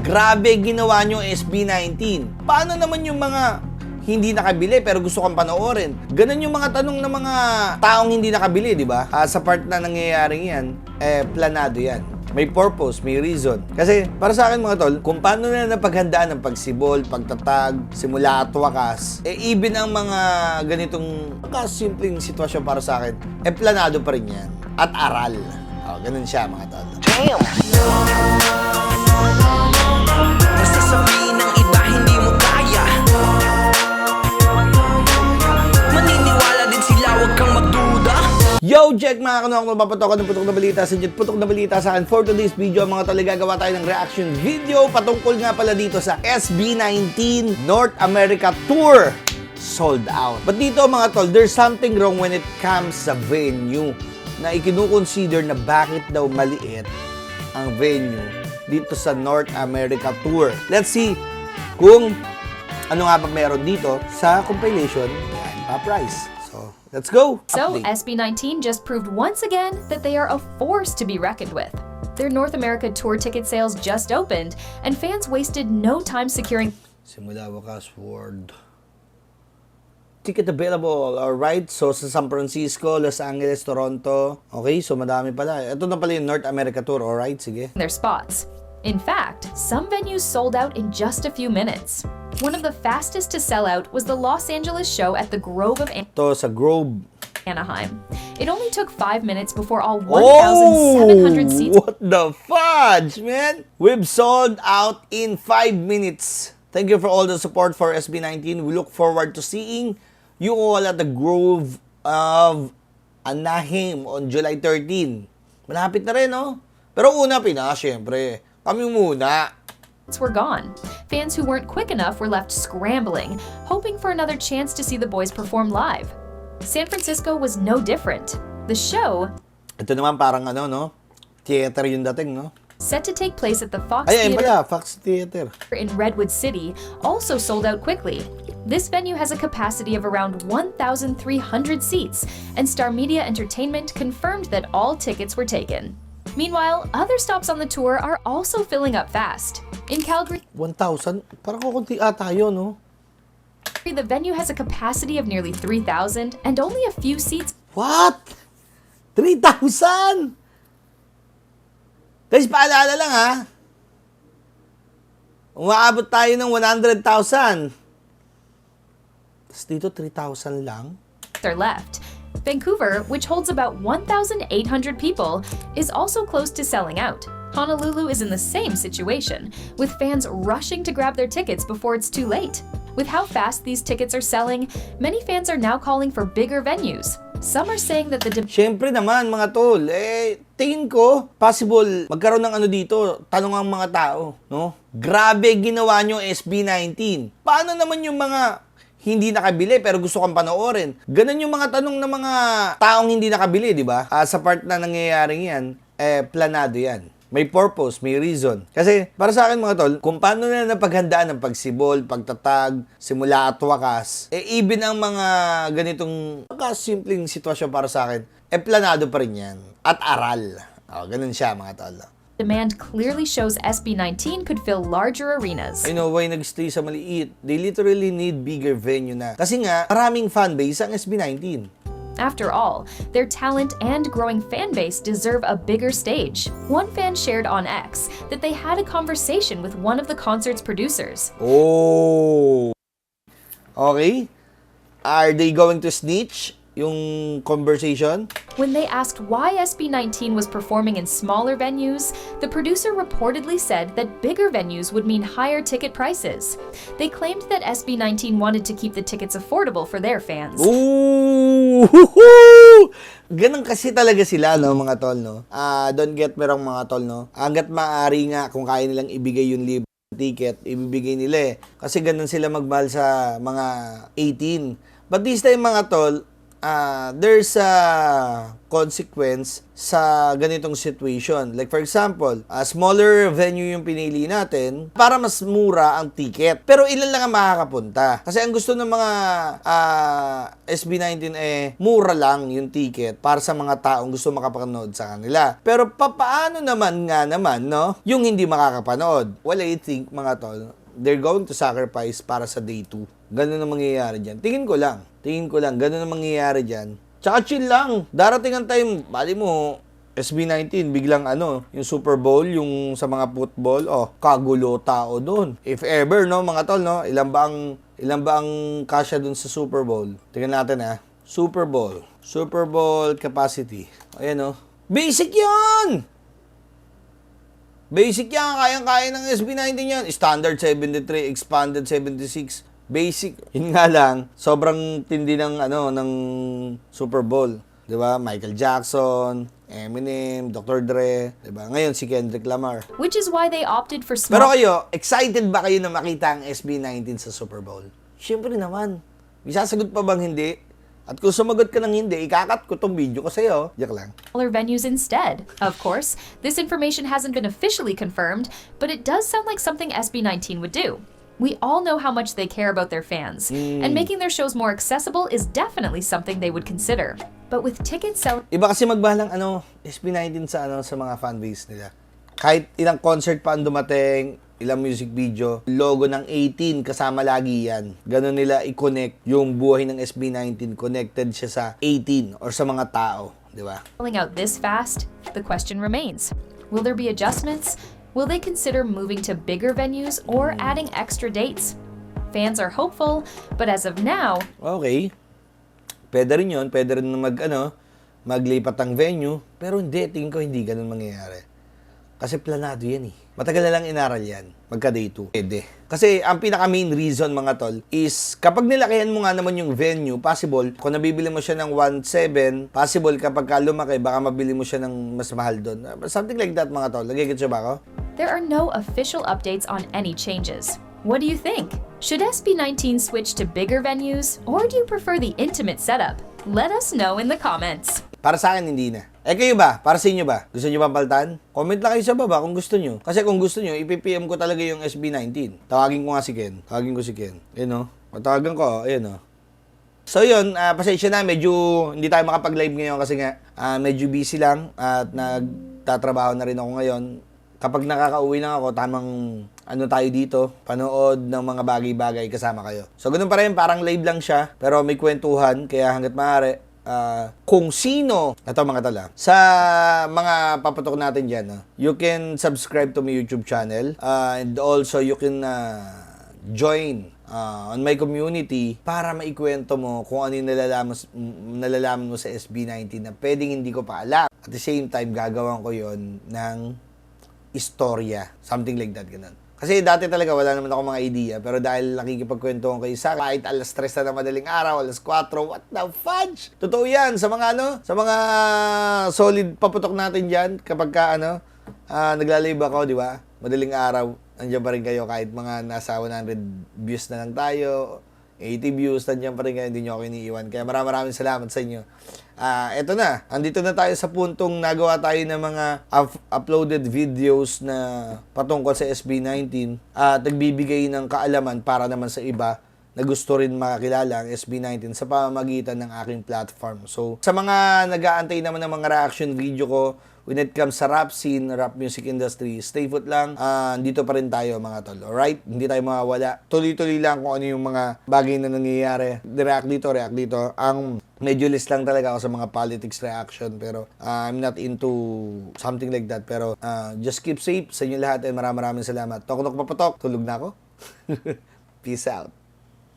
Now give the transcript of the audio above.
Grabe ginawa nyo SB19. Paano naman yung mga hindi nakabili pero gusto kang panoorin? Ganun yung mga tanong ng mga taong hindi nakabili, di ba? Sa part na nangyayari yan, planado yan. May purpose, may reason. Kasi para sa akin mga tol, kung paano na napaghandaan ng pagsibol, pagtatag, simula at wakas, even ang mga ganitong simpleng sitwasyon para sa akin, planado pa rin yan. At aral. Ganun siya mga tol. Damn! Basta sabihin ng iba, hindi mo kaya. Maniniwala din sila, huwag kang magduda. Yo, check mga kanuang mapapatokan ng putok na balita sa inyo. Putok na balita sa akin. For today's video, mga tol, gagawa tayo ng reaction video patungkol nga pala dito sa SB19 North America Tour. Sold out. But dito mga tol, there's something wrong when it comes sa venue na ikinukonsider na bakit daw maliit ang venue dito sa North America Tour. Let's see kung ano nga ba meron dito sa compilation ng price. So, let's go! So, Update. SB19 just proved once again that they are a force to be reckoned with. Their North America tour ticket sales just opened, and fans wasted no time securing Simula wakas word. Ticket available, alright. So, sa San Francisco, Los Angeles, Toronto. Okay, so madami pala. Ito na pala yung North America Tour, alright, sige. their spots. In fact, some venues sold out in just a few minutes. One of the fastest to sell out was the Los Angeles show at the Grove of Ito sa Grove. Anaheim. It only took 5 minutes before all 1,700 seats What the fudge, man? We've sold out in 5 minutes. Thank you for all the support for SB19. We look forward to seeing you all at the Grove of Anaheim on July 13. Malapit na rin, no? Pero una, Pinas, syempre. Kami muna. were gone. Fans who weren't quick enough were left scrambling, hoping for another chance to see the boys perform live. San Francisco was no different. The show, Ito naman parang ano, no? Theater yung dating, no? set to take place at the Fox Ay, ayun Theater pala, Fox Theater. in Redwood City, also sold out quickly. This venue has a capacity of around 1,300 seats, and Star Media Entertainment confirmed that all tickets were taken. Meanwhile, other stops on the tour are also filling up fast. In Calgary, 1,000? Parang kukunti ata yun, no? the venue has a capacity of nearly 3,000 and only a few seats What? 3,000? Guys, paalala lang ha. Umaabot tayo ng 100,000. Tapos dito, 3,000 lang. are left. Vancouver, which holds about 1,800 people, is also close to selling out. Honolulu is in the same situation, with fans rushing to grab their tickets before it's too late. With how fast these tickets are selling, many fans are now calling for bigger venues. Some are saying that the Siyempre naman, mga tol, tingin ko, possible magkaroon ng ano dito, tanong ang mga tao, no? Grabe ginawa nyo SB19. Paano naman yung mga hindi nakabili pero gusto kang panoorin? Ganun yung mga tanong ng mga taong hindi nakabili, di ba? Sa part na nangyayari yan, planado yan. May purpose, may reason. Kasi para sa akin mga tol, kung paano na napaghandaan ng pagsibol, pagtatag, simula at wakas, even ang mga ganitong simpleng sitwasyon para sa akin, planado pa rin yan. At aral. Ganun siya mga tol. demand clearly shows SB19 could fill larger arenas. I know why nag-stay sa maliit. They literally need bigger venue na. Kasi nga, maraming fanbase ang SB19. After all, their talent and growing fan base deserve a bigger stage. One fan shared on X that they had a conversation with one of the concert's producers. Oh! Okay. Are they going to snitch yung conversation? When they asked why SB19 was performing in smaller venues, the producer reportedly said that bigger venues would mean higher ticket prices. They claimed that SB19 wanted to keep the tickets affordable for their fans. Ooh! Ganun kasi talaga sila, no, mga tol, no? Don't get me wrong, mga tol, no? Hanggat maaari nga, kung kaya nilang ibigay yung libre ticket, ibibigay nila eh. Kasi ganun sila magmahal sa mga 18. But this time, mga tol, there's a consequence sa ganitong situation. Like for example, a smaller venue yung pinili natin para mas mura ang ticket. Pero ilan lang ang makakapunta. Kasi ang gusto ng mga SB19 mura lang yung ticket para sa mga taong gusto makapanood sa kanila. Pero papaano naman no? Yung hindi makakapanood. Well, I think mga tol, they're going to sacrifice para sa day 2. Ganun ang mangyayari dyan. Tingin ko lang, ganun ang mangyayari dyan. Tsaka chill lang. Darating ang time, bali mo, SB19, biglang yung Super Bowl, yung sa mga football, kagulo tao doon. If ever, no, mga tol, no, ilan ba ang kasya doon sa Super Bowl? Tingnan natin, Super Bowl capacity. Ayan, no. Basic yan! Basic yan, kayang-kaya ng SB19 yan. Standard 73, expanded 76. Basic. Yun nga lang, sobrang tindi ng ng Super Bowl. 'Di ba? Michael Jackson, Eminem, Dr. Dre, 'di ba? Ngayon si Kendrick Lamar. Which is why they opted for Pero small. kayo, excited ba kayo na makita ang SB19 sa Super Bowl? Siyempre naman. May sasagot pa bang hindi? At kung sumagot ka ng hindi, ikakat ko tong video ko sa'yo. Joke lang. Smaller venues instead. Of course, this information hasn't been officially confirmed, but it does sound like something SB19 would do. We all know how much they care about their fans, and making their shows more accessible is definitely something they would consider. But with tickets selling Iba kasi magbalang SB19 sa sa mga fanbase nila. Kahit ilang concert pa ang dumating, ilang music video, logo ng 18 kasama lagi yan. Ganon nila i-connect yung buhay ng SB19, connected siya sa 18 or sa mga tao, di ba? out this fast, the question remains. Will there be adjustments? Will they consider moving to bigger venues or adding extra dates? Fans are hopeful, but as of now, Okay. Pwede rin yun. Pwede rin na maglipat ang venue. Pero hindi, tingin ko hindi ganun mangyayari. Kasi planado yan Matagal na lang inaral yan. Magka-day 2. Pwede. Kasi ang pinaka-main reason mga tol is kapag nilakihan mo nga naman yung venue, possible, kung nabibili mo siya ng 1.7, possible kapag lumaki, baka mabili mo siya ng mas mahal doon. Something like that mga tol. Nagigit siya ba ako? there are no official updates on any changes. What do you think? Should SB19 switch to bigger venues, or do you prefer the intimate setup? Let us know in the comments. Para sa akin, hindi na. Kayo ba? Para sa inyo ba? Gusto nyo ba paltan? Comment lang kayo sa baba kung gusto nyo. Kasi kung gusto nyo, ipipm ko talaga yung SB19. Tawagin ko nga si Ken. Tawagin ko si Ken. Ayun Patawagan ko. Ayun So yun, pasensya na. Medyo hindi tayo makapag-live ngayon kasi nga medyo busy lang at nagtatrabaho na rin ako ngayon. Kapag nakakauwi lang ako, tamang tayo dito, panood ng mga bagay-bagay kasama kayo. So ganun pa rin, parang live lang siya, pero may kwentuhan, kaya hanggat maaari, kung sino, ito mga tala, sa mga papatok natin dyan, you can subscribe to my YouTube channel, and also you can join on my community para maikwento mo kung ano yung nalalaman mo sa SB19 na pwedeng hindi ko pa alam. At the same time, gagawan ko yon ng istorya. Something like that, ganun. Kasi dati talaga wala naman ako mga idea, pero dahil nakikipagkwentuhan kayo sa kahit alas 3 na ng madaling araw, alas 4, what the fudge? Totoo yan, sa mga sa mga solid paputok natin diyan kapag ka nagla-live ako, di ba? Madaling araw, nandiyan pa rin kayo kahit mga nasa 100 views na lang tayo, 80 views, nandiyan pa rin kayo, hindi nyo ako iniiwan. Kaya maraming salamat sa inyo. Eto na, andito na tayo sa puntong nagawa tayo ng mga uploaded videos na patungkol sa SB19 at nagbibigay ng kaalaman para naman sa iba na gusto rin makakilala ang SB19 sa pamamagitan ng aking platform. So, sa mga nag-aantay naman ng mga reaction video ko, when it comes sa rap scene, rap music industry, stay put lang. Dito pa rin tayo mga tol. Alright? Hindi tayo mawawala. Tuloy-tuloy lang kung ano yung mga bagay na nangyayari. React dito. Ang medyo list lang talaga ako sa mga politics reaction. Pero I'm not into something like that. Pero just keep safe sa inyo lahat and maraming salamat. Tok-tok papatok. Tulog na ako. Peace out.